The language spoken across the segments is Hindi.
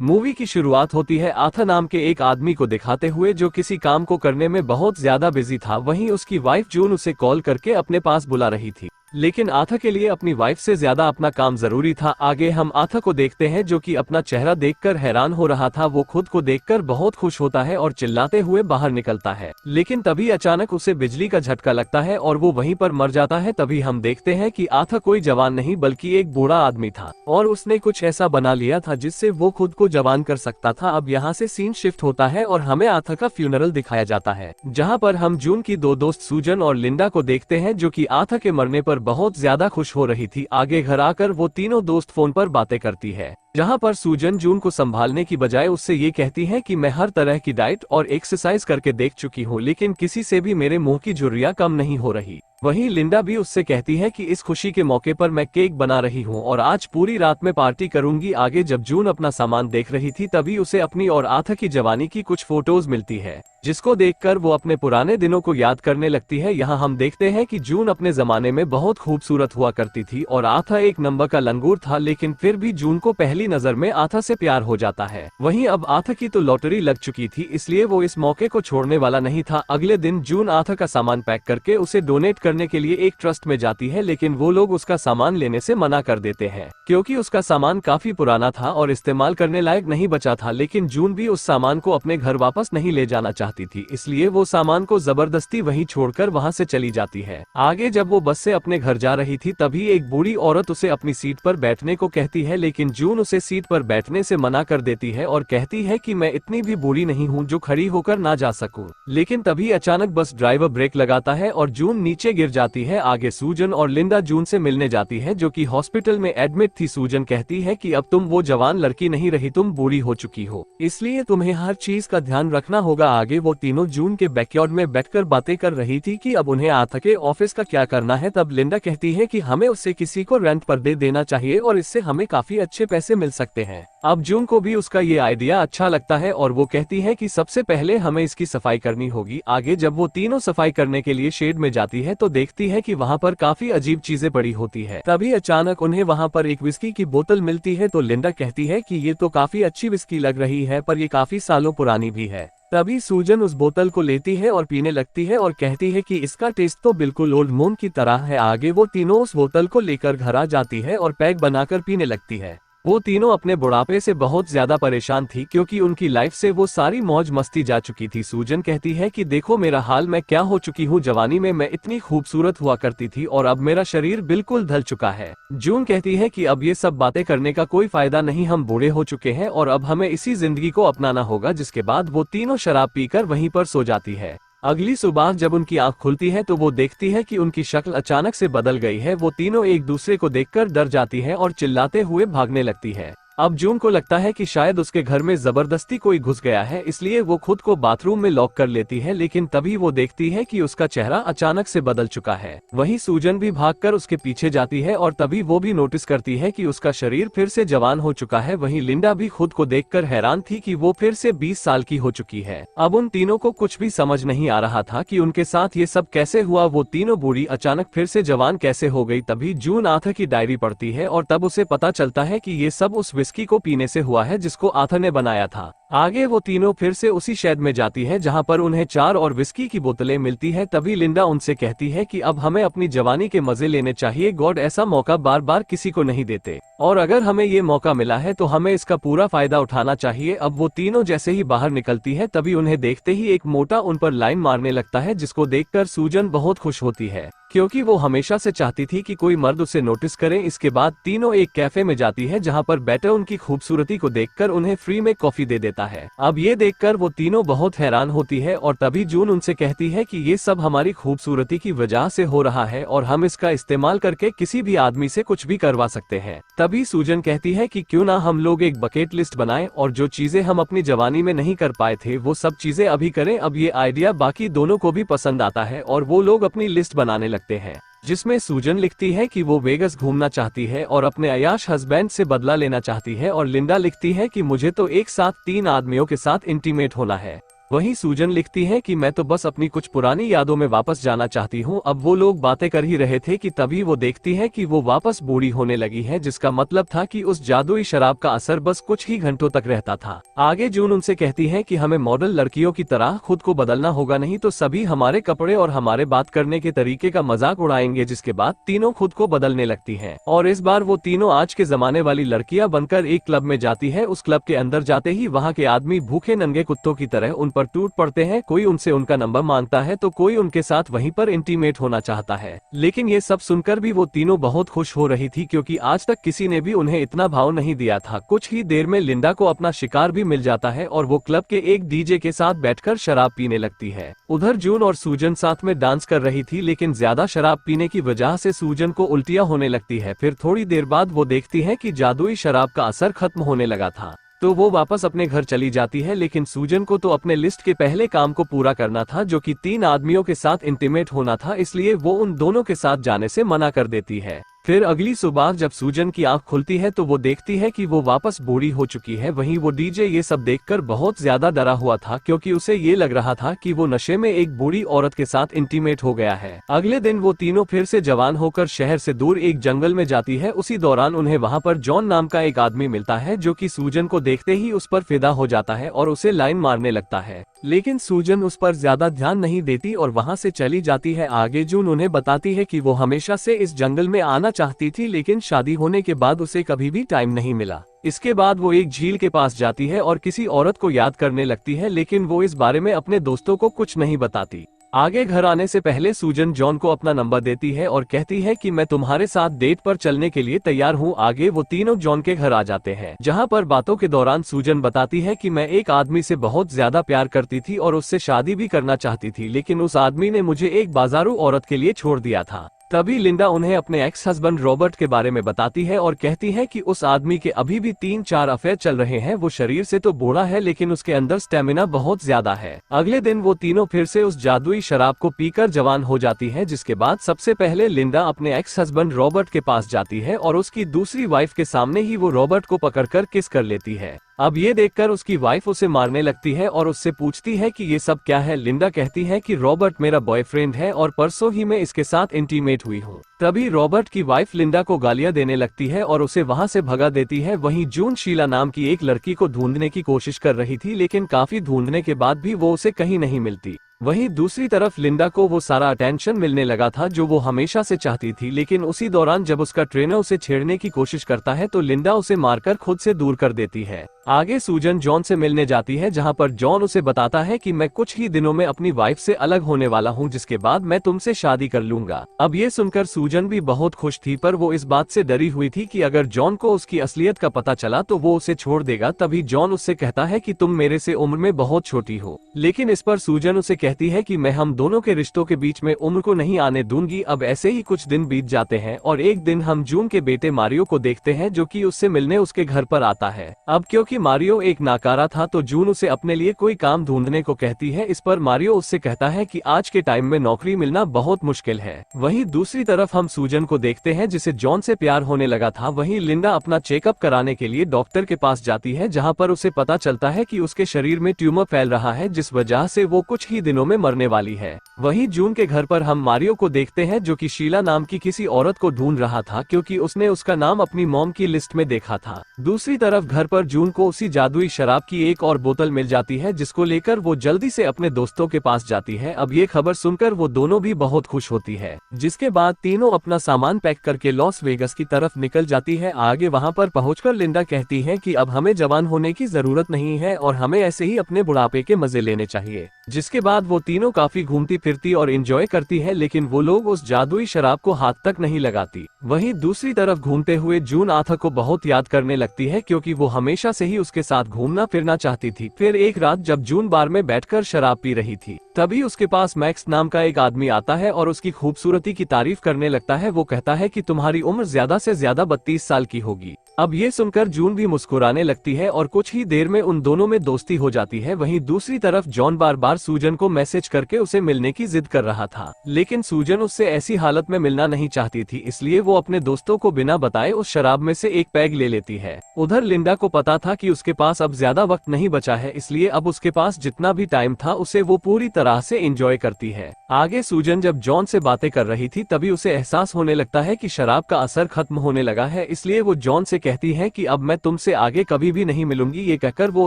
मूवी की शुरुआत होती है आथा नाम के एक आदमी को दिखाते हुए जो किसी काम को करने में बहुत ज्यादा बिजी था। वहीं उसकी वाइफ जून उसे कॉल करके अपने पास बुला रही थी, लेकिन आथा के लिए अपनी वाइफ से ज्यादा अपना काम जरूरी था। आगे हम आथा को देखते हैं जो कि अपना चेहरा देखकर हैरान हो रहा था। वो खुद को देखकर बहुत खुश होता है और चिल्लाते हुए बाहर निकलता है, लेकिन तभी अचानक उसे बिजली का झटका लगता है और वो वहीं पर मर जाता है। तभी हम देखते हैं कि आथा कोई जवान नहीं बल्कि एक बूढ़ा आदमी था और उसने कुछ ऐसा बना लिया था जिससे वो खुद को जवान कर सकता था। अब यहाँ से सीन शिफ्ट होता है और हमें आथा का फ्यूनरल दिखाया जाता है, जहाँ पर हम जून की दो दोस्त सूजन और लिंडा को देखते हैं जो कि आथा के मरने पर बहुत ज्यादा खुश हो रही थी। आगे घर आकर वो तीनों दोस्त फोन पर बातें करती है, जहाँ पर सूजन जून को संभालने की बजाय उससे ये कहती है कि मैं हर तरह की डाइट और एक्सरसाइज करके देख चुकी हूँ, लेकिन किसी से भी मेरे मुंह की झुर्रियाँ कम नहीं हो रही। वहीं लिंडा भी उससे कहती है कि इस खुशी के मौके पर मैं केक बना रही हूँ और आज पूरी रात में पार्टी करूंगी। आगे जब जून अपना सामान देख रही थी तभी उसे अपनी और आथा की जवानी की कुछ फोटोज मिलती है, जिसको देखकर वो अपने पुराने दिनों को याद करने लगती है। यहाँ हम देखते हैं कि जून अपने जमाने में बहुत खूबसूरत हुआ करती थी और आथा एक नंबर का लंगूर था, लेकिन फिर भी जून को पहली नजर में आथा से प्यार हो जाता है। वहीं अब आथा की तो लॉटरी लग चुकी थी, इसलिए वो इस मौके को छोड़ने वाला नहीं था। अगले दिन जून आथा का सामान पैक करके उसे डोनेट करने के लिए एक ट्रस्ट में जाती है, लेकिन वो लोग उसका सामान लेने से मना कर देते हैं क्योंकि उसका सामान काफी पुराना था और इस्तेमाल करने लायक नहीं बचा था। लेकिन जून भी उस सामान को अपने घर वापस नहीं ले जाना चाहती थी, इसलिए वो सामान को जबरदस्ती वहीं छोड़कर वहां से चली जाती है। आगे जब वो बस से अपने घर जा रही थी तभी एक बूढ़ी औरत उसे अपनी सीट पर बैठने को कहती है, लेकिन जून उसे सीट पर बैठने से मना कर देती है और कहती है कि मैं इतनी भी बूढ़ी नहीं हूँ जो खड़ी होकर ना जा सकूं। लेकिन तभी अचानक बस ड्राइवर ब्रेक लगाता है और जून नीचे गिर जाती है। आगे सूजन और लिंडा जून से मिलने जाती है जो कि हॉस्पिटल में एडमिट थी। सूजन कहती है कि अब तुम वो जवान लड़की नहीं रही, तुम बूढ़ी हो चुकी हो, इसलिए तुम्हें हर चीज का ध्यान रखना होगा। आगे वो तीनों जून के बैकयार्ड में बैठकर बातें कर रही थी कि अब उन्हें आथा के ऑफिस का क्या करना है। तब लिंडा कहती है कि हमें उससे किसी को रेंट पर दे देना चाहिए और इससे हमें काफी अच्छे पैसे मिल सकते हैं। अब जून को भी उसका ये आइडिया अच्छा लगता है और वो कहती है कि सबसे पहले हमें इसकी सफाई करनी होगी। आगे जब वो तीनों सफाई करने के लिए शेड में जाती है तो देखती है कि वहाँ पर काफी अजीब चीजें पड़ी होती है। तभी अचानक उन्हें वहाँ पर एक विस्की की बोतल मिलती है तो लिंडा कहती है कि ये तो काफी अच्छी विस्की लग रही है, पर ये काफी सालों पुरानी भी है। तभी सूजन उस बोतल को लेती है और पीने लगती है और कहती है कि इसका टेस्ट तो बिल्कुल ओल्ड मून की तरह है। आगे वो तीनों उस बोतल को लेकर घर आ जाती है और पैक बनाकर पीने लगती है। वो तीनों अपने बुढ़ापे से बहुत ज्यादा परेशान थी क्योंकि उनकी लाइफ से वो सारी मौज मस्ती जा चुकी थी। सूजन कहती है कि देखो मेरा हाल, मैं क्या हो चुकी हूँ, जवानी में मैं इतनी खूबसूरत हुआ करती थी और अब मेरा शरीर बिल्कुल ढल चुका है। जून कहती है कि अब ये सब बातें करने का कोई फायदा नहीं, हम बूढ़े हो चुके हैं और अब हमें इसी जिंदगी को अपनाना होगा। जिसके बाद वो तीनों शराब पीकर वहीं पर सो जाती है। अगली सुबह जब उनकी आंख खुलती है तो वो देखती है कि उनकी शक्ल अचानक से बदल गई है। वो तीनों एक दूसरे को देखकर डर जाती है और चिल्लाते हुए भागने लगती है। अब जून को लगता है कि शायद उसके घर में जबरदस्ती कोई घुस गया है, इसलिए वो खुद को बाथरूम में लॉक कर लेती है, लेकिन तभी वो देखती है कि उसका चेहरा अचानक से बदल चुका है। वहीं सूजन भी भागकर उसके पीछे जाती है और तभी वो भी नोटिस करती है कि उसका शरीर फिर से जवान हो चुका है। वहीं लिंडा भी खुद को देखकर हैरान थी कि वो फिर से 20 साल की हो चुकी है। अब उन तीनों को कुछ भी समझ नहीं आ रहा था कि उनके साथ ये सब कैसे हुआ। वो तीनों बूढ़ी अचानक फिर से जवान कैसे हो गई। तभी जून आथा की डायरी पढ़ती है और तब उसे पता चलता है कि ये सब उस विस्की को पीने से हुआ है जिसको आथा ने बनाया था। आगे वो तीनों फिर से उसी शेड में जाती है जहां पर उन्हें 4 और विस्की की बोतलें मिलती है। तभी लिंडा उनसे कहती है कि अब हमें अपनी जवानी के मजे लेने चाहिए, गॉड ऐसा मौका बार बार किसी को नहीं देते और अगर हमें ये मौका मिला है तो हमें इसका पूरा फायदा उठाना चाहिए। अब वो तीनों जैसे ही बाहर निकलती है तभी उन्हें देखते ही एक मोटा उन पर लाइन मारने लगता है, जिसको देखकर सूजन बहुत खुश होती है क्योंकि वो हमेशा से चाहती थी कि कोई मर्द उसे नोटिस करे। इसके बाद तीनों एक कैफे में जाती है जहां पर बैठे उनकी खूबसूरती को देखकर उन्हें फ्री में कॉफी दे देता है। अब ये देखकर वो तीनों बहुत हैरान होती है और तभी जून उनसे कहती है कि ये सब हमारी खूबसूरती की वजह से हो रहा है और हम इसका इस्तेमाल करके किसी भी आदमी से कुछ भी करवा सकते हैं। तभी सूजन कहती है कि क्यों ना हम लोग एक बकेट लिस्ट बनाएं और जो चीजें हम अपनी जवानी में नहीं कर पाए थे वो सब चीजें अभी करें। अब ये आइडिया बाकी दोनों को भी पसंद आता है और वो लोग अपनी लिस्ट बनाने लगते हैं, जिसमें सूजन लिखती है कि वो वेगस घूमना चाहती है और अपने अयाश हस्बैंड से बदला लेना चाहती है और लिंडा लिखती है कि मुझे तो एक साथ 3 आदमियों के साथ इंटीमेट होना है। वहीं सूजन लिखती है कि मैं तो बस अपनी कुछ पुरानी यादों में वापस जाना चाहती हूँ। अब वो लोग बातें कर ही रहे थे कि तभी वो देखती है कि वो वापस बूढ़ी होने लगी है, जिसका मतलब था कि उस जादुई शराब का असर बस कुछ ही घंटों तक रहता था। आगे जून उनसे कहती है कि हमें मॉडल लड़कियों की तरह खुद को बदलना होगा, नहीं तो सभी हमारे कपड़े और हमारे बात करने के तरीके का मजाक उड़ाएंगे। जिसके बाद तीनों खुद को बदलने लगती है और इस बार वो तीनों आज के जमाने वाली लड़कियां बनकर एक क्लब में जाती है। उस क्लब के अंदर जाते ही वहाँ के आदमी भूखे नंगे कुत्तों की तरह उन पर टूट पड़ते हैं। कोई उनसे उनका नंबर मांगता है तो कोई उनके साथ वहीं पर इंटीमेट होना चाहता है। लेकिन ये सब सुनकर भी वो तीनों बहुत खुश हो रही थी, क्योंकि आज तक किसी ने भी उन्हें इतना भाव नहीं दिया था। कुछ ही देर में लिंडा को अपना शिकार भी मिल जाता है और वो क्लब के एक डीजे के साथ बैठकर शराब पीने लगती है। उधर जून और सूजन साथ में डांस कर रही थी, लेकिन ज्यादा शराब पीने की वजह से सूजन को उल्टियां होने लगती है। फिर थोड़ी देर बाद वो देखती है कि जादुई शराब का असर खत्म होने लगा था, तो वो वापस अपने घर चली जाती है। लेकिन सूजन को तो अपने लिस्ट के पहले काम को पूरा करना था, जो कि 3 आदमियों के साथ इंटीमेट होना था, इसलिए वो उन दोनों के साथ जाने से मना कर देती है। फिर अगली सुबह जब सूजन की आंख खुलती है तो वो देखती है कि वो वापस बूढ़ी हो चुकी है। वहीं वो डीजे ये सब देखकर बहुत ज्यादा डरा हुआ था, क्योंकि उसे ये लग रहा था कि वो नशे में एक बूढ़ी औरत के साथ इंटीमेट हो गया है। अगले दिन वो तीनों फिर से जवान होकर शहर से दूर एक जंगल में जाती है। उसी दौरान उन्हें वहाँ पर जॉन नाम का एक आदमी मिलता है, जो कि सूजन को देखते ही उस पर फिदा हो जाता है और उसे लाइन मारने लगता है। लेकिन सूजन उस पर ज्यादा ध्यान नहीं देती और वहाँ से चली जाती है। आगे जून उन्हें बताती है कि वो हमेशा से इस जंगल में आना चाहती थी, लेकिन शादी होने के बाद उसे कभी भी टाइम नहीं मिला। इसके बाद वो एक झील के पास जाती है और किसी औरत को याद करने लगती है, लेकिन वो इस बारे में अपने दोस्तों को कुछ नहीं बताती। आगे घर आने से पहले सूजन जॉन को अपना नंबर देती है और कहती है कि मैं तुम्हारे साथ डेट पर चलने के लिए तैयार हूँ। आगे वो तीनों जॉन के घर आ जाते हैं, जहाँ पर बातों के दौरान सूजन बताती है कि मैं एक आदमी से बहुत ज्यादा प्यार करती थी और उससे शादी भी करना चाहती थी, लेकिन उस आदमी ने मुझे एक बाजारू औरत के लिए छोड़ दिया था। तभी लिंडा उन्हें अपने एक्स हस्बैंड रॉबर्ट के बारे में बताती है और कहती है कि उस आदमी के अभी भी 3-4 अफेयर चल रहे हैं। वो शरीर से तो बूढ़ा है, लेकिन उसके अंदर स्टेमिना बहुत ज्यादा है। अगले दिन वो तीनों फिर से उस जादुई शराब को पीकर जवान हो जाती है। जिसके बाद सबसे पहले लिंडा अपने एक्स हस्बैंड रॉबर्ट के पास जाती है और उसकी दूसरी वाइफ के सामने ही वो रॉबर्ट को पकड़कर किस कर लेती है। अब ये देखकर उसकी वाइफ उसे मारने लगती है और उससे पूछती है कि ये सब क्या है। लिंडा कहती है कि रॉबर्ट मेरा बॉयफ्रेंड है और परसों ही मैं इसके साथ इंटीमेट हुई हूँ। तभी रॉबर्ट की वाइफ लिंडा को गालियां देने लगती है और उसे वहां से भगा देती है। वहीं जून शीला नाम की एक लड़की को ढूंढने की कोशिश कर रही थी, लेकिन काफी ढूंढने के बाद भी वो उसे कहीं नहीं मिलती। वहीं दूसरी तरफ लिंडा को वो सारा अटेंशन मिलने लगा था जो वो हमेशा से चाहती थी, लेकिन उसी दौरान जब उसका ट्रेनर उसे छेड़ने की कोशिश करता है तो लिंडा उसे मारकर खुद से दूर कर देती है। आगे सूजन जॉन से मिलने जाती है, जहां पर जॉन उसे बताता है कि मैं कुछ ही दिनों में अपनी वाइफ से अलग होने वाला हूं, जिसके बाद मैं तुमसे शादी कर लूंगा। अब ये सुनकर सूजन भी बहुत खुश थी, पर वो इस बात से डरी हुई थी कि अगर जॉन को उसकी असलियत का पता चला तो वो उसे छोड़ देगा। तभी जॉन उससे कहता है कि तुम मेरे से उम्र में बहुत छोटी हो, लेकिन इस पर सूजन उसे कहती है कि मैं हम दोनों के रिश्तों के बीच में उम्र को नहीं आने दूंगी। अब ऐसे ही कुछ दिन बीत जाते हैं और एक दिन हम जून के बेटे मारियो को देखते हैं, जो कि उससे मिलने उसके घर पर आता है। अब क्योंकि मारियो एक नाकारा था तो जून उसे अपने लिए कोई काम ढूंढने को कहती है। इस पर मारियो उससे कहता है कि आज के टाइम में नौकरी मिलना बहुत मुश्किल है। वहीं दूसरी तरफ हम सूजन को देखते हैं जिसे जॉन से प्यार होने लगा था। वहीं लिंडा अपना चेकअप कराने के लिए डॉक्टर के पास जाती है, जहां पर उसे पता चलता है कि उसके शरीर में ट्यूमर फैल रहा है, जिस वजह से वो कुछ ही दिनों में मरने वाली है। वहीं जून के घर पर हम मारियो को देखते हैं, जो कि शीला नाम की किसी औरत को ढूंढ रहा था, क्योंकि उसने उसका नाम अपनी मॉम की लिस्ट में देखा था। दूसरी तरफ घर पर जून को उसी जादुई शराब की एक और बोतल मिल जाती है, जिसको लेकर वो जल्दी से अपने दोस्तों के पास जाती है। अब ये खबर सुनकर वो दोनों भी बहुत खुश होती है, जिसके बाद तीनों अपना सामान पैक करके लॉस वेगस की तरफ निकल जाती है। आगे वहाँ पर पहुंचकर लिंडा कहती है कि अब हमें जवान होने की जरूरत नहीं है और हमें ऐसे ही अपने बुढ़ापे के मजे लेने चाहिए। जिसके बाद वो तीनों काफी घूमती फिरती और एंजॉय करती है, लेकिन वो लोग उस जादुई शराब को हाथ तक नहीं लगाती। वहीं दूसरी तरफ घूमते हुए जून आथा को बहुत याद करने लगती है, क्योंकि वो हमेशा से ही उसके साथ घूमना फिरना चाहती थी। फिर एक रात जब जून बार में बैठकर शराब पी रही थी, तभी उसके पास मैक्स नाम का एक आदमी आता है और उसकी खूबसूरती की तारीफ करने लगता है। वो कहता है कि तुम्हारी उम्र ज्यादा से ज्यादा 32 साल की होगी। अब ये सुनकर जून भी मुस्कुराने लगती है और कुछ ही देर में उन दोनों में दोस्ती हो जाती है। वहीं दूसरी तरफ जॉन बार बार सूजन को मैसेज करके उसे मिलने की जिद कर रहा था, लेकिन सूजन उससे ऐसी हालत में मिलना नहीं चाहती थी, इसलिए वो अपने दोस्तों को बिना बताए उस शराब में से एक पैग ले लेती है। उधर लिंडा को पता था कि उसके पास अब ज्यादा वक्त नहीं बचा है, इसलिए अब उसके पास जितना भी टाइम था उसे वो पूरी तरह से एंजॉय करती है। आगे सूजन जब जॉन से बातें कर रही थी तभी उसे एहसास होने लगता है कि शराब का असर खत्म होने लगा है, इसलिए वो जॉन से कहती है कि अब मैं तुमसे आगे कभी भी नहीं मिलूंगी। ये कहकर वो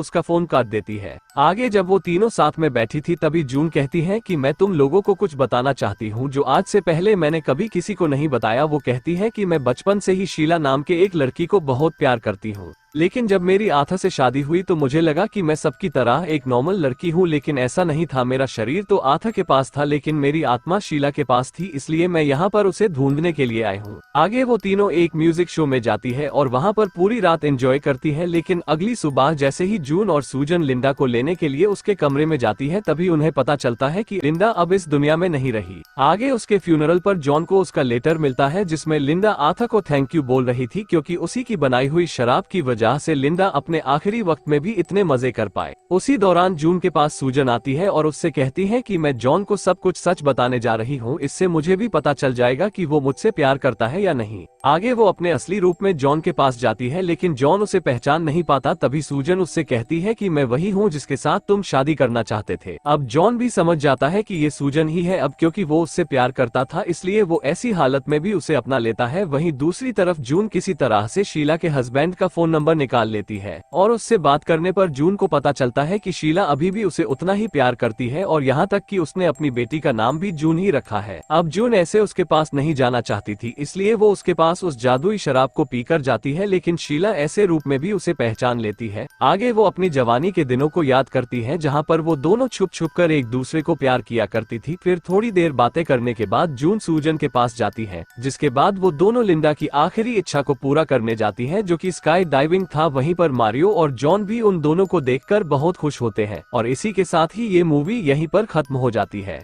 उसका फोन काट देती है। आगे जब वो तीनों साथ में बैठी थी तभी जून कहती है कि मैं तुम लोगों को कुछ बताना चाहती हूँ जो आज से पहले मैंने कभी किसी को नहीं बताया। वो कहती है कि मैं बचपन से ही शीला नाम के एक लड़की को बहुत प्यार करती हूँ, लेकिन जब मेरी आथा से शादी हुई तो मुझे लगा कि मैं सबकी तरह एक नॉर्मल लड़की हूँ, लेकिन ऐसा नहीं था। मेरा शरीर तो आथा के पास था लेकिन मेरी आत्मा शीला के पास थी, इसलिए मैं यहाँ पर उसे ढूंढने के लिए आई हूँ। आगे वो तीनों एक म्यूजिक शो में जाती है और वहाँ पर पूरी रात एंजॉय करती है, लेकिन अगली सुबह जैसे ही जून और सूजन लिंडा को लेने के लिए उसके कमरे में जाती है तभी उन्हें पता चलता है कि लिंडा अब इस दुनिया में नहीं रही। आगे उसके फ्यूनरल पर जॉन को उसका लेटर मिलता है जिसमें लिंडा आथा को थैंक यू बोल रही थी, क्योंकि उसी की बनाई हुई शराब की वजह से लिंडा अपने आखिरी वक्त में भी इतने मजे कर पाए। उसी दौरान जून के पास सूजन आती है और उससे कहती है कि मैं जॉन को सब कुछ सच बताने जा रही हूँ, इससे मुझे भी पता चल जाएगा कि वो मुझसे प्यार करता है या नहीं। आगे वो अपने असली रूप में जॉन के पास जाती है, लेकिन जॉन उसे पहचान नहीं पाता। तभी सूजन उससे कहती है कि मैं वही हूँ जिसके साथ तुम शादी करना चाहते थे। अब जॉन भी समझ जाता है कि ये सूजन ही है, अब क्योंकि वो उससे प्यार करता था इसलिए वो ऐसी हालत में भी उसे अपना लेता है। वहीं दूसरी तरफ जून किसी तरह से शीला के हस्बैंड का फोन नंबर निकाल लेती है और उससे बात करने पर जून को पता चलता है कि शीला अभी भी उसे उतना ही प्यार करती है और यहाँ तक कि उसने अपनी बेटी का नाम भी जून ही रखा है। अब जून ऐसे उसके पास नहीं जाना चाहती थी, इसलिए वो उसके पास उस जादुई शराब को पीकर जाती है, लेकिन शीला ऐसे रूप में भी उसे पहचान लेती है। आगे वो अपनी जवानी के दिनों को याद करती है जहाँ पर वो दोनों छुप छुप कर एक दूसरे को प्यार किया करती थी। फिर थोड़ी देर बातें करने के बाद जून सूजन के पास जाती है, जिसके बाद वो दोनों लिंडा की आखिरी इच्छा को पूरा करने जाती है जो कि स्काई डाइविंग था। वहीं पर मारियो और जॉन भी उन दोनों को देखकर बहुत खुश होते हैं और इसी के साथ ही ये मूवी यहीं पर खत्म हो जाती है।